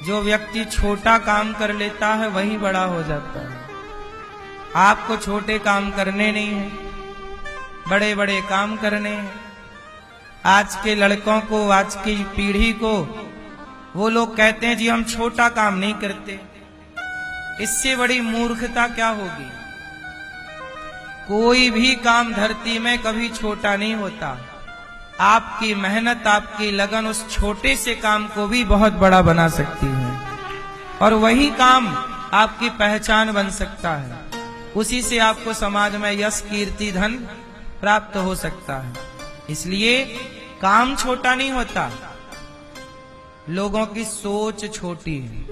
जो व्यक्ति छोटा काम कर लेता है वही बड़ा हो जाता है। आपको छोटे काम करने नहीं है, बड़े बड़े काम करने हैं। आज के लड़कों को, आज की पीढ़ी को वो लोग कहते हैं जी हम छोटा काम नहीं करते। इससे बड़ी मूर्खता क्या होगी। कोई भी काम धरती में कभी छोटा नहीं होता। आपकी मेहनत, आपकी लगन उस छोटे से काम को भी बहुत बड़ा बना सकती है, और वही काम आपकी पहचान बन सकता है। उसी से आपको समाज में यश, कीर्ति, धन प्राप्त हो सकता है। इसलिए काम छोटा नहीं होता, लोगों की सोच छोटी है।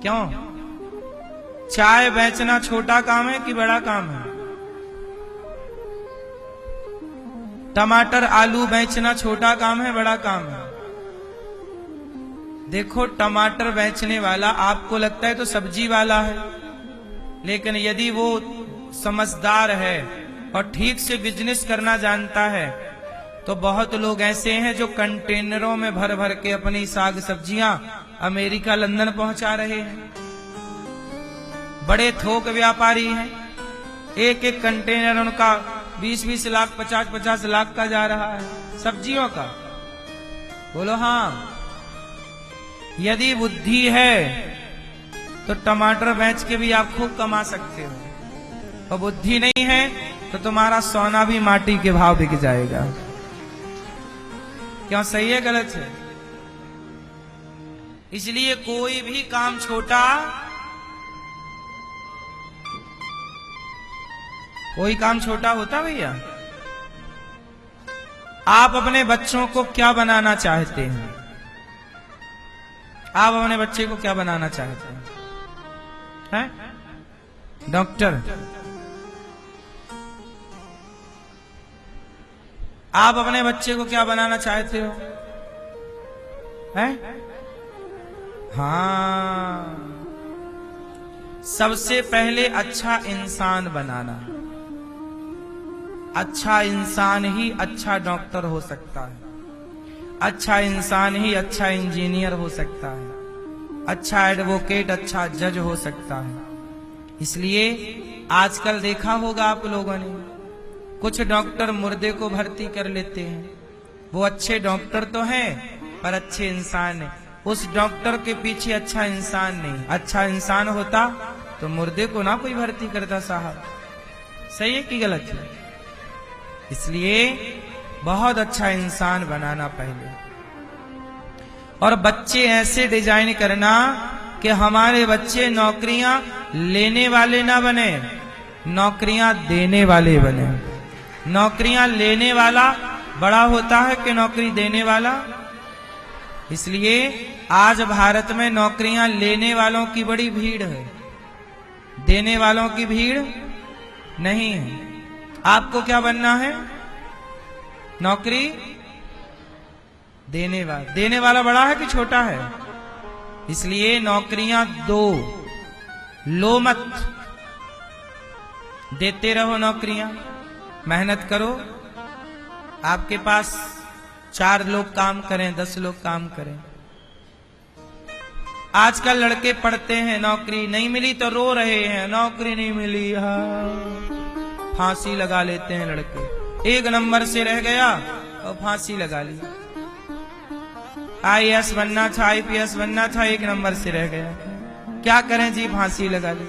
क्यों? चाय बेचना छोटा काम है कि बड़ा काम है? टमाटर आलू बेचना छोटा काम है, बड़ा काम है? देखो, टमाटर बेचने वाला आपको लगता है तो सब्जी वाला है, लेकिन यदि वो समझदार है और ठीक से बिजनेस करना जानता है तो बहुत लोग ऐसे हैं जो कंटेनरों में भर भर के अपनी साग सब्जियां अमेरिका, लंदन पहुंचा रहे हैं। बड़े थोक व्यापारी हैं, एक एक कंटेनर उनका 20-20 लाख, 50-50 लाख का जा रहा है सब्जियों का। बोलो हाँ। यदि बुद्धि है तो टमाटर बेच के भी आप खूब कमा सकते हो, और बुद्धि नहीं है तो तुम्हारा सोना भी माटी के भाव बिक जाएगा। क्यों? सही है गलत है? इसलिए कोई भी काम छोटा, कोई काम छोटा होता भैया? आप अपने बच्चों को क्या बनाना चाहते हैं? आप अपने बच्चे को क्या बनाना चाहते हैं? हैं? डॉक्टर? आप अपने बच्चे को क्या बनाना चाहते हो? हैं? हाँ, सबसे पहले अच्छा इंसान बनाना। अच्छा इंसान ही अच्छा डॉक्टर हो सकता है, अच्छा इंसान ही अच्छा इंजीनियर हो सकता है, अच्छा एडवोकेट, अच्छा जज हो सकता है। इसलिए आजकल देखा होगा आप लोगों ने, कुछ डॉक्टर मुर्दे को भर्ती कर लेते हैं। वो अच्छे डॉक्टर तो हैं पर अच्छे इंसान नहीं। उस डॉक्टर के पीछे अच्छा इंसान नहीं। अच्छा इंसान होता तो मुर्दे को ना कोई भर्ती करता साहब। सही है कि गलत है? इसलिए बहुत अच्छा इंसान बनाना पहले, और बच्चे ऐसे डिजाइन करना कि हमारे बच्चे नौकरियां लेने वाले ना बने, नौकरियां देने वाले बने। नौकरियां लेने वाला बड़ा होता है कि नौकरी देने वाला? इसलिए आज भारत में नौकरियां लेने वालों की बड़ी भीड़ है, देने वालों की भीड़ नहीं है। आपको क्या बनना है? नौकरी देने वाला। देने वाला बड़ा है कि छोटा है? इसलिए नौकरियां दो, लो मत। देते रहो नौकरियां, मेहनत करो। आपके पास 4 लोग काम करें, 10 लोग काम करें। आजकल लड़के पढ़ते हैं, नौकरी नहीं मिली तो रो रहे हैं, नौकरी नहीं मिली। हाँ, फांसी लगा लेते हैं लड़के। 1 नंबर से रह गया और फांसी लगा ली। IAS बनना था, IPS बनना था, 1 नंबर से रह गया, क्या करें जी? फांसी लगा ली।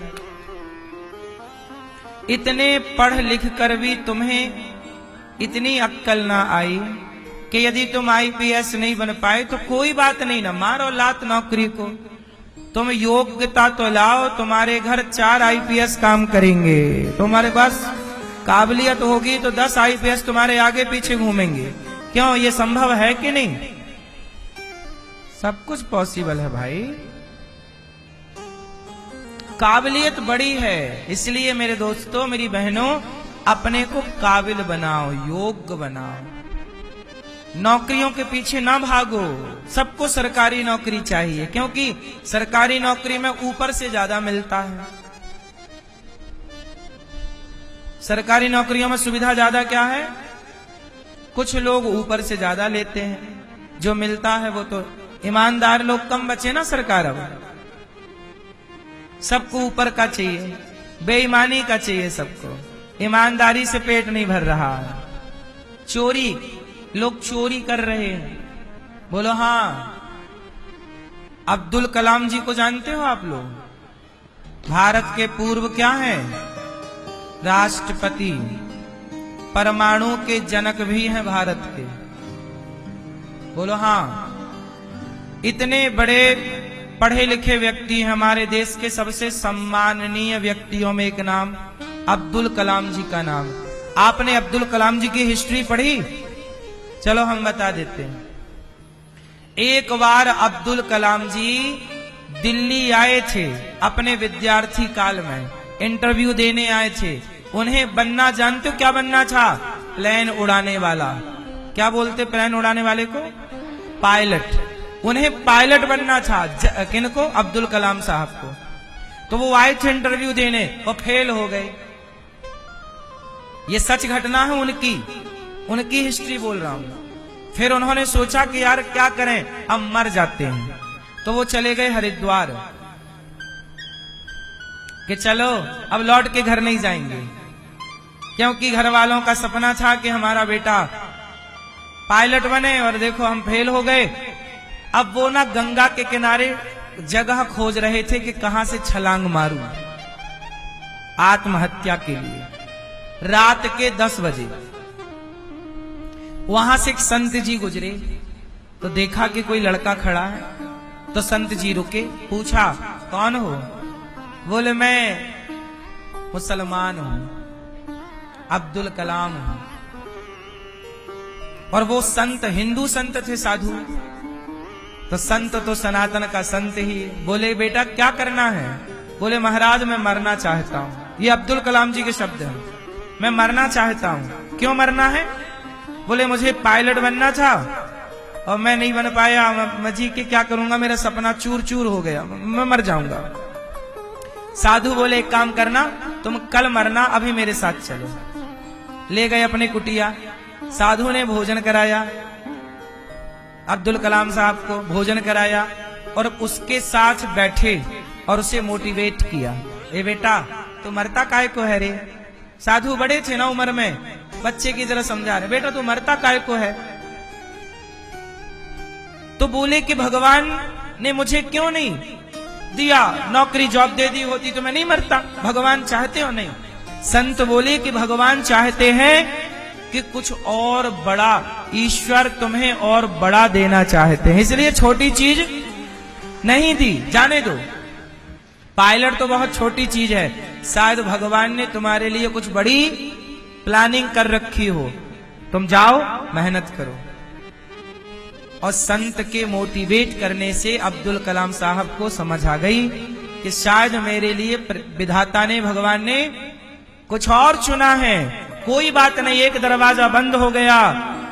इतने पढ़ लिख कर भी तुम्हें इतनी अक्कल ना आई कि यदि तुम IPS नहीं बन पाए तो कोई बात नहीं, ना मारो लात नौकरी को। तुम योग्यता तो लाओ, तुम्हारे घर 4 IPS काम करेंगे। तुम्हारे पास काबिलियत होगी तो 10 IPS तुम्हारे आगे पीछे घूमेंगे। क्यों? ये संभव है कि नहीं? सब कुछ पॉसिबल है भाई। काबिलियत बड़ी है। इसलिए मेरे दोस्तों, मेरी बहनों, अपने को काबिल बनाओ, योग्य बनाओ। नौकरियों के पीछे ना भागो। सबको सरकारी नौकरी चाहिए, क्योंकि सरकारी नौकरी में ऊपर से ज्यादा मिलता है। सरकारी नौकरियों में सुविधा ज्यादा क्या है? कुछ लोग ऊपर से ज्यादा लेते हैं, जो मिलता है वो तो ईमानदार लोग कम बचे ना सरकार। अब सबको ऊपर का चाहिए, बेईमानी का चाहिए सबको, ईमानदारी से पेट नहीं भर रहा। चोरी, लोग चोरी कर रहे हैं। बोलो हाँ। अब्दुल कलाम जी को जानते हो आप लोग? भारत के पूर्व क्या है? राष्ट्रपति, परमाणु के जनक भी हैं भारत के। बोलो हाँ। इतने बड़े पढ़े लिखे व्यक्ति हैं। हमारे देश के सबसे सम्माननीय व्यक्तियों में एक नाम अब्दुल कलाम जी का नाम। आपने अब्दुल कलाम जी की हिस्ट्री पढ़ी? चलो हम बता देते हैं। एक बार अब्दुल कलाम जी दिल्ली आए थे, अपने विद्यार्थी काल में इंटरव्यू देने आए थे। उन्हें बनना, जानते हो क्या बनना था? प्लेन उड़ाने वाला। क्या बोलते प्लेन उड़ाने वाले को? पायलट। उन्हें पायलट बनना था। किनको? अब्दुल कलाम साहब को। तो वो आए थे इंटरव्यू देने और फेल हो गए। ये सच घटना है उनकी हिस्ट्री बोल रहा हूं। फिर उन्होंने सोचा कि यार क्या करें, अब मर जाते हैं। तो वो चले गए हरिद्वार कि चलो अब लौट के घर नहीं जाएंगे, क्योंकि घर वालों का सपना था कि हमारा बेटा पायलट बने, और देखो हम फेल हो गए। अब वो ना गंगा के किनारे जगह खोज रहे थे कि कहां से छलांग मारूं आत्महत्या के लिए। रात के 10 बजे वहां से एक संत जी गुजरे, तो देखा कि कोई लड़का खड़ा है। तो संत जी रुके, पूछा कौन हो? बोले मैं मुसलमान हूं, अब्दुल कलाम हूं। और वो संत हिंदू संत थे, साधु। तो संत तो सनातन का संत ही। बोले बेटा क्या करना है? बोले महाराज मैं मरना चाहता हूं। ये अब्दुल कलाम जी के शब्द हैं। मैं मरना चाहता हूं। क्यों मरना है? बोले मुझे पायलट बनना था और मैं नहीं बन पाया। मैं जी के क्या करूंगा, मेरा सपना चूर चूर हो गया, मैं मर जाऊंगा। साधु बोले एक काम करना, तुम कल मरना, अभी मेरे साथ चलो। ले गए अपने कुटिया। साधु ने भोजन कराया, अब्दुल कलाम साहब को भोजन कराया और उसके साथ बैठे और उसे मोटिवेट किया। ए बेटा तू मरता काहे को है रे? साधु बड़े थे ना उम्र में, बच्चे की तरह समझा रहे, बेटा तू मरता काहे को है? तो बोले कि भगवान ने मुझे क्यों नहीं दिया, नौकरी जॉब दे दी होती तो मैं नहीं मरता। भगवान चाहते हो नहीं? संत बोले कि भगवान चाहते हैं कि कुछ और बड़ा, ईश्वर तुम्हें और बड़ा देना चाहते हैं, इसलिए छोटी चीज नहीं दी, जाने दो। पायलट तो बहुत छोटी चीज है, शायद भगवान ने तुम्हारे लिए कुछ बड़ी प्लानिंग कर रखी हो, तुम जाओ मेहनत करो। और संत के मोटिवेट करने से अब्दुल कलाम साहब को समझ आ गई कि शायद मेरे लिए विधाता ने, भगवान ने कुछ और चुना है। कोई बात नहीं, एक दरवाजा बंद हो गया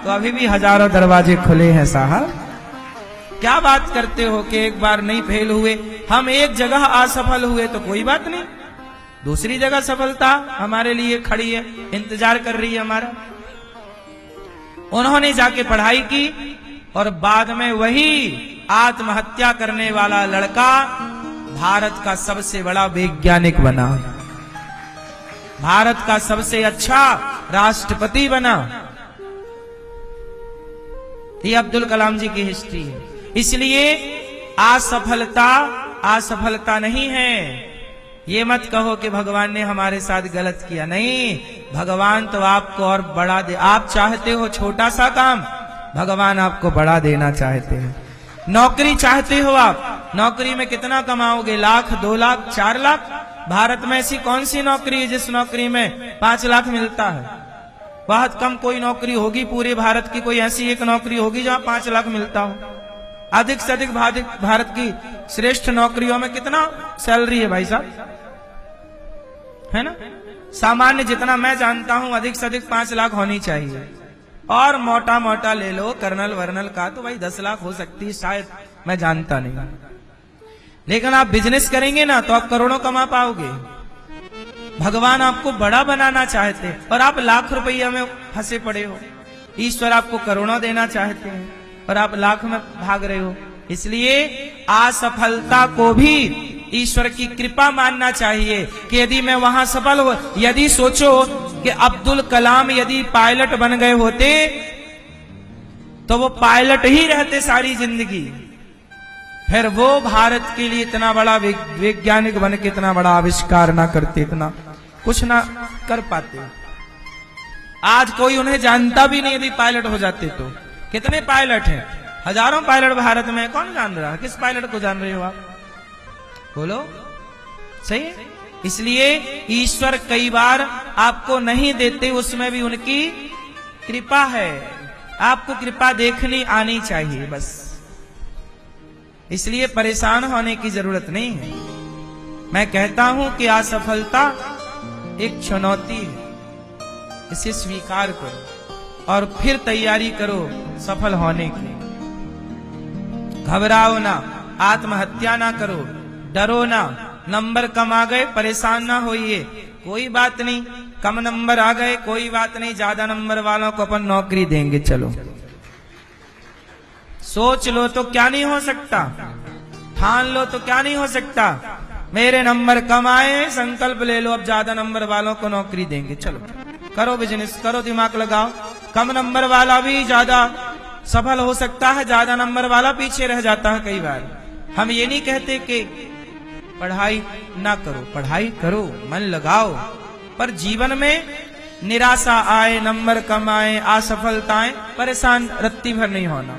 तो अभी भी हजारों दरवाजे खुले हैं साहब। क्या बात करते हो कि एक बार नहीं फेल हुए? हम एक जगह असफल हुए तो कोई बात नहीं, दूसरी जगह सफलता हमारे लिए खड़ी है, इंतजार कर रही है हमारा। उन्होंने जाके पढ़ाई की और बाद में वही आत्महत्या करने वाला लड़का भारत का सबसे बड़ा वैज्ञानिक बना, भारत का सबसे अच्छा राष्ट्रपति बना। ये अब्दुल कलाम जी की हिस्ट्री है। इसलिए असफलता नहीं है। ये मत कहो कि भगवान ने हमारे साथ गलत किया, नहीं, भगवान तो आपको और बड़ा दे। आप चाहते हो छोटा सा काम, भगवान आपको बड़ा देना चाहते हैं। नौकरी चाहते हो आप, नौकरी में कितना कमाओगे? लाख, 2 लाख, 4 लाख? भारत में ऐसी कौन सी नौकरी है जिस नौकरी में 5 लाख मिलता है? बहुत कम कोई नौकरी होगी पूरे भारत की, कोई ऐसी एक नौकरी होगी जहां 5 लाख मिलता हो। अधिक से अधिक भारत की श्रेष्ठ नौकरियों में कितना सैलरी है भाई साहब, है ना? सामान्य जितना मैं जानता हूं अधिक से अधिक 5 लाख होनी चाहिए। और मोटा मोटा ले लो कर्नल वर्नल का तो भाई 10 लाख हो सकती है शायद, मैं जानता नहीं। लेकिन आप बिजनेस करेंगे ना तो आप करोड़ों कमा पाओगे। भगवान आपको बड़ा बनाना चाहते हैं और आप लाख रुपया में फंसे पड़े हो। ईश्वर आपको करोड़ों देना चाहते हैं और आप लाख में भाग रहे हो। इसलिए असफलता को भी ईश्वर की कृपा मानना चाहिए कि यदि मैं वहां सफल हो, यदि सोचो कि अब्दुल कलाम यदि पायलट बन गए होते तो वो पायलट ही रहते सारी जिंदगी, फिर वो भारत के लिए इतना बड़ा वैज्ञानिक बन के इतना बड़ा आविष्कार ना करते, इतना कुछ ना कर पाते। आज कोई उन्हें जानता भी नहीं यदि पायलट हो जाते तो। कितने पायलट हैं? हजारों पायलट भारत में। कौन जान रहा है? किस पायलट को जान रहे हो आप? बोलो। सही है। इसलिए ईश्वर कई बार आपको नहीं देते, उसमें भी उनकी कृपा है। आपको कृपा देखनी आनी चाहिए बस। इसलिए परेशान होने की जरूरत नहीं है। मैं कहता हूं कि असफलता एक चुनौती है, इसे स्वीकार करो और फिर तैयारी करो सफल होने की। घबराओ ना, आत्महत्या ना करो, डरो ना। नंबर कम आ गए परेशान ना होइए, कोई बात नहीं। कम नंबर आ गए कोई बात नहीं, ज्यादा नंबर वालों को अपन नौकरी देंगे। चलो सोच लो तो क्या नहीं हो सकता, ठान लो तो क्या नहीं हो सकता। मेरे नंबर कम आए, संकल्प ले लो अब ज्यादा नंबर वालों को नौकरी देंगे। चलो करो बिजनेस, करो, दिमाग लगाओ। कम नंबर वाला भी ज्यादा सफल हो सकता है, ज्यादा नंबर वाला पीछे रह जाता है कई बार। हम ये नहीं कहते कि पढ़ाई ना करो, पढ़ाई करो, मन लगाओ, पर जीवन में निराशा आए, नंबर कम आए, असफलताएं, परेशान रत्ती भर नहीं होना।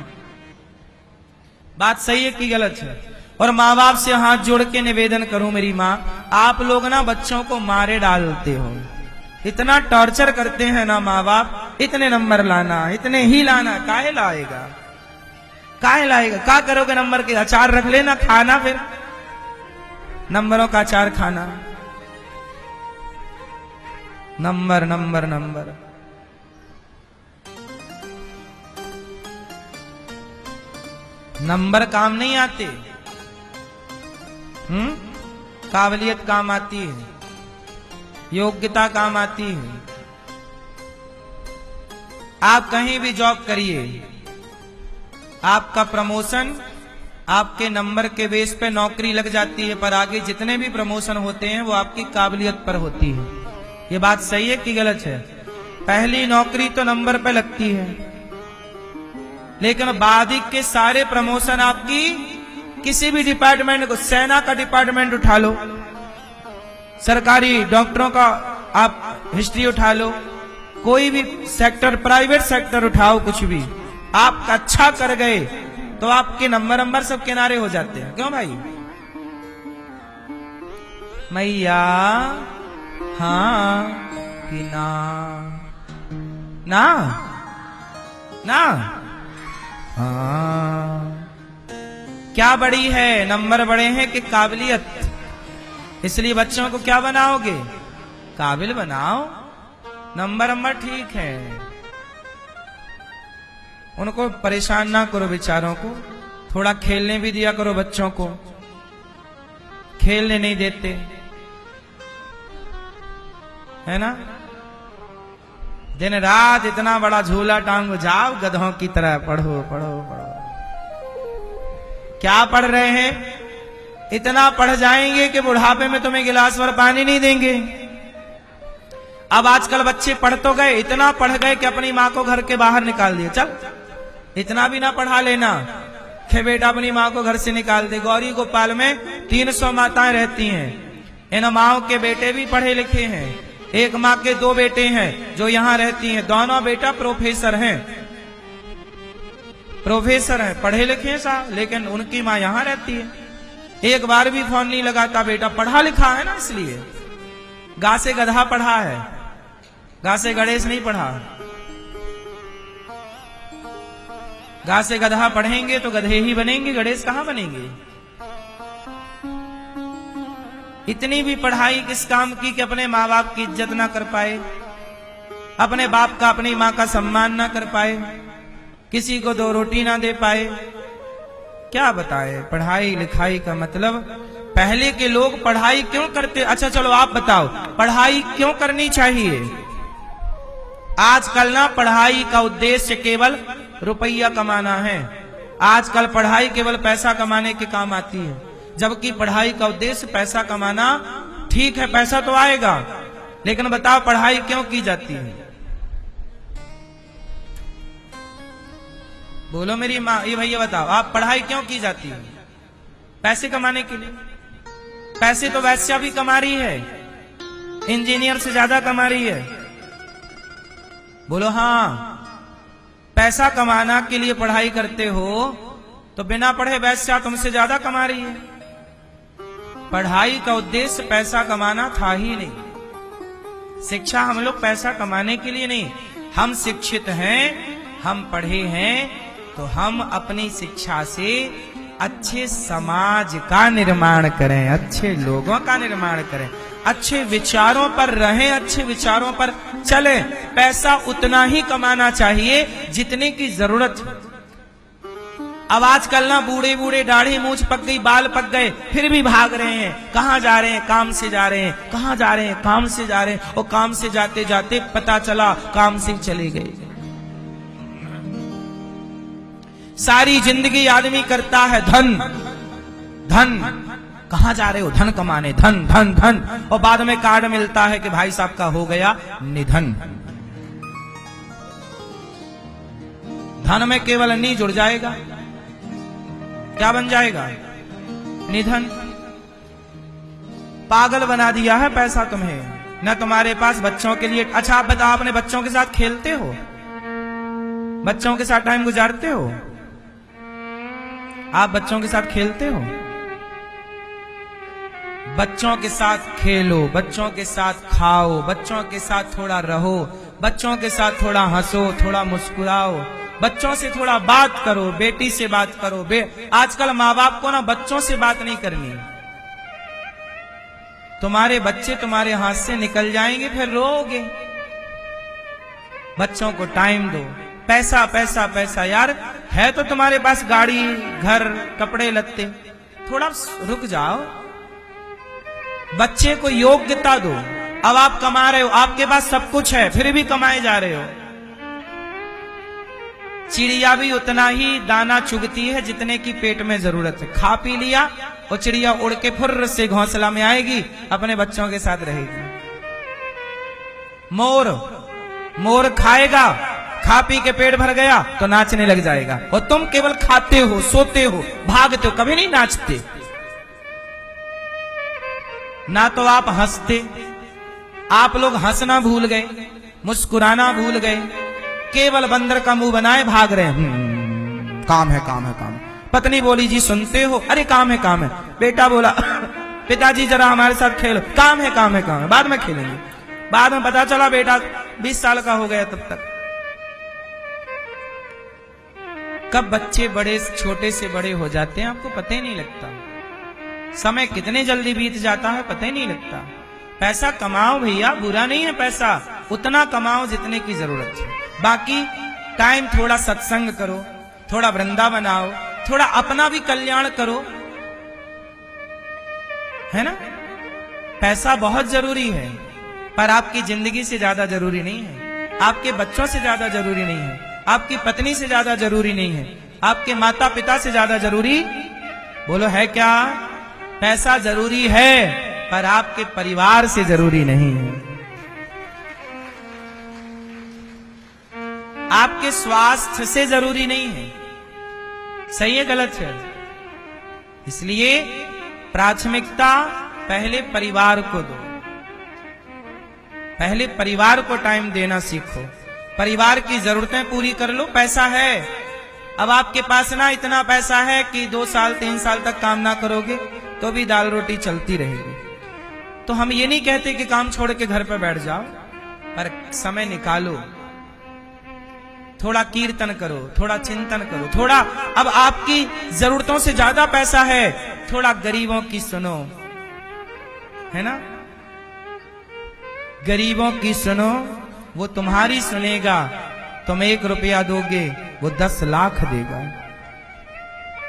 बात सही है कि गलत है? और माँ बाप से हाथ जोड़ के निवेदन करूं, मेरी माँ, आप लोग ना बच्चों को मारे डालते हो, इतना टॉर्चर करते हैं ना माँ बाप। इतने नंबर लाना, इतने ही लाना, काहे लाएगा, काहे लाएगा? क्या करोगे नंबर के? अचार रख लेना, खाना, फिर नंबरों का अचार खाना। Number number number. नंबर काम नहीं आते, काबिलियत काम आती है, योग्यता काम आती है। आप कहीं भी जॉब करिए, आपका प्रमोशन आपके नंबर के बेस पे नौकरी लग जाती है, पर आगे जितने भी प्रमोशन होते हैं वो आपकी काबिलियत पर होती है। ये बात सही है कि गलत है? पहली नौकरी तो नंबर पे लगती है, लेकिन बाद के सारे प्रमोशन आपकी किसी भी डिपार्टमेंट को, सेना का डिपार्टमेंट उठा लो, सरकारी डॉक्टरों का आप हिस्ट्री उठा लो, कोई भी सेक्टर, प्राइवेट सेक्टर उठाओ, कुछ भी आप अच्छा कर गए तो आपके नंबर सब किनारे हो जाते हैं। क्यों भाई? मैया हाँ कि ना? ना ना हाँ। क्या बड़ी है, नंबर बड़े हैं कि काबिलियत? इसलिए बच्चों को क्या बनाओगे? काबिल बनाओ। नंबर ठीक है, उनको परेशान ना करो बेचारों को। थोड़ा खेलने भी दिया करो बच्चों को, खेलने नहीं देते है ना। दिन रात इतना बड़ा झूला टांगो, जाओ गधों की तरह, पढ़ो पढ़ो पढ़ो। क्या पढ़ रहे हैं? इतना पढ़ जाएंगे कि बुढ़ापे में तुम्हें गिलास भर पानी नहीं देंगे। अब आजकल बच्चे पढ़ तो गए, इतना पढ़ गए कि अपनी माँ को घर के बाहर निकाल दिया। चल, इतना भी ना पढ़ा लेना कि बेटा अपनी माँ को घर से निकाल दे। गौरी गोपाल में 300 माताएं रहती हैं, इन माओ के बेटे भी पढ़े लिखे हैं। एक माँ के 2 बेटे हैं जो यहाँ रहती हैं, दोनों बेटा प्रोफेसर हैं, प्रोफेसर हैं, पढ़े लिखे हैं साहब, लेकिन उनकी माँ यहाँ रहती है। एक बार भी फोन नहीं लगाता बेटा, पढ़ा लिखा है ना, इसलिए। गा से गधा पढ़ा है, गा से गणेश नहीं पढ़ा। गा से गधा पढ़ेंगे तो गधे ही बनेंगे, गणेश कहां बनेंगे। इतनी भी पढ़ाई किस काम की कि अपने माँ बाप की इज्जत ना कर पाए, अपने बाप का, अपनी माँ का सम्मान ना कर पाए, किसी को 2 रोटी ना दे पाए। क्या बताए पढ़ाई लिखाई का मतलब? पहले के लोग पढ़ाई क्यों करते? अच्छा चलो आप बताओ, पढ़ाई क्यों करनी चाहिए? आजकल ना पढ़ाई का उद्देश्य केवल रुपया कमाना है, आजकल पढ़ाई केवल पैसा कमाने के काम आती है, जबकि पढ़ाई का उद्देश्य पैसा कमाना ठीक है, पैसा तो आएगा, लेकिन बताओ पढ़ाई क्यों की जाती है? बोलो मेरी माँ, ये भैया बताओ, आप पढ़ाई क्यों की जाती है? पैसे कमाने के लिए। पैसे तो वैश्या भी कमा रही है, इंजीनियर से ज्यादा कमा रही है। बोलो हाँ, पैसा कमाना के लिए पढ़ाई करते हो तो बिना पढ़े वैश्या तुमसे ज्यादा कमा रही है। पढ़ाई का उद्देश्य पैसा कमाना था ही नहीं। शिक्षा हम लोग पैसा कमाने के लिए नहीं, हम शिक्षित हैं, हम पढ़े हैं, तो हम अपनी शिक्षा से अच्छे समाज का निर्माण करें, अच्छे लोगों का निर्माण करें, अच्छे विचारों पर रहें, अच्छे विचारों पर चलें। पैसा उतना ही कमाना चाहिए जितने की जरूरत है। अब आजकल ना बूढ़े बूढ़े दाढ़ी मूंछ पक गई, बाल पक गए, फिर भी भाग रहे हैं। कहां जा रहे हैं? काम से जा रहे हैं। कहां जा रहे हैं? काम से जा रहे हैं। और काम से जाते जाते पता चला काम से चले गए। सारी जिंदगी आदमी करता है धन धन, कहां जा रहे हो? धन कमाने, धन धन धन, और बाद में कार्ड मिलता है कि भाई साहब का हो गया निधन। धन में केवल नी जुड़ जाएगा, क्या बन जाएगा? निधन। पागल बना दिया है पैसा तुम्हें। न तुम्हारे पास बच्चों के लिए, अच्छा आप बताओ, अपने बच्चों के साथ खेलते हो? बच्चों के साथ टाइम गुजारते हो? आप बच्चों के साथ खेलते हो? बच्चों के साथ खेलो, बच्चों के साथ खाओ, बच्चों के साथ थोड़ा रहो, बच्चों के साथ थोड़ा हंसो, थोड़ा मुस्कुराओ, बच्चों से थोड़ा बात करो, बेटी से बात करो। आजकल माँ बाप को ना बच्चों से बात नहीं करनी। तुम्हारे बच्चे तुम्हारे हाथ से निकल जाएंगे, फिर रोओगे। बच्चों को टाइम दो। पैसा पैसा पैसा, यार है तो तुम्हारे पास गाड़ी, घर, कपड़े लत्ते, थोड़ा रुक जाओ। बच्चे को योग्यता दो। अब आप कमा रहे हो, आपके पास सब कुछ है, फिर भी कमाए जा रहे हो। चिड़िया भी उतना ही दाना चुगती है जितने की पेट में जरूरत है। खा पी लिया और चिड़िया उड़ के फुर्र से घोंसला में आएगी, अपने बच्चों के साथ रहेगी। मोर, मोर खाएगा, खा पी के पेट भर गया तो नाचने लग जाएगा, और तुम केवल खाते हो, सोते हो, भागते हो, कभी नहीं नाचते। ना तो आप हंसते, आप लोग हंसना भूल गए, मुस्कुराना भूल गए, केवल बंदर का मुंह बनाए भाग रहे हैं। काम है काम है काम है। पत्नी बोली जी सुनते हो? अरे काम है काम है। बेटा बोला पिताजी जरा हमारे साथ खेलो। काम है काम है काम है, बाद में खेलेंगे। बाद में पता चला बेटा 20 साल का हो गया, तब तक कब बच्चे बड़े छोटे से बड़े हो जाते हैं आपको पता ही नहीं लगता। समय कितने जल्दी बीत जाता है पता ही नहीं लगता। पैसा कमाओ भैया, बुरा नहीं है पैसा, उतना कमाओ जितने की जरूरत है। बाकी टाइम थोड़ा सत्संग करो, थोड़ा वृंदावन आओ, थोड़ा अपना भी कल्याण करो, है ना। पैसा बहुत जरूरी है, पर आपकी जिंदगी से ज्यादा जरूरी नहीं है, आपके बच्चों से ज्यादा जरूरी नहीं है, आपकी पत्नी से ज्यादा जरूरी नहीं है, आपके माता पिता से ज्यादा जरूरी, बोलो है क्या? पैसा जरूरी है, पर आपके परिवार से जरूरी नहीं है। आपके स्वास्थ्य से जरूरी नहीं है। सही है गलत है? इसलिए प्राथमिकता पहले परिवार को दो, पहले परिवार को टाइम देना सीखो, परिवार की जरूरतें पूरी कर लो। पैसा है, अब आपके पास ना इतना पैसा है कि 2 साल 3 साल तक काम ना करोगे तो भी दाल रोटी चलती रहेगी। तो हम ये नहीं कहते कि काम छोड़ के घर पे बैठ जाओ, पर समय निकालो, थोड़ा कीर्तन करो, थोड़ा चिंतन करो, थोड़ा, अब आपकी जरूरतों से ज्यादा पैसा है, थोड़ा गरीबों की सुनो, है ना। गरीबों की सुनो, वो तुम्हारी सुनेगा। तुम 1 रुपया दोगे, वो 10 लाख देगा।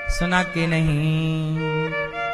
सुना कि नहीं?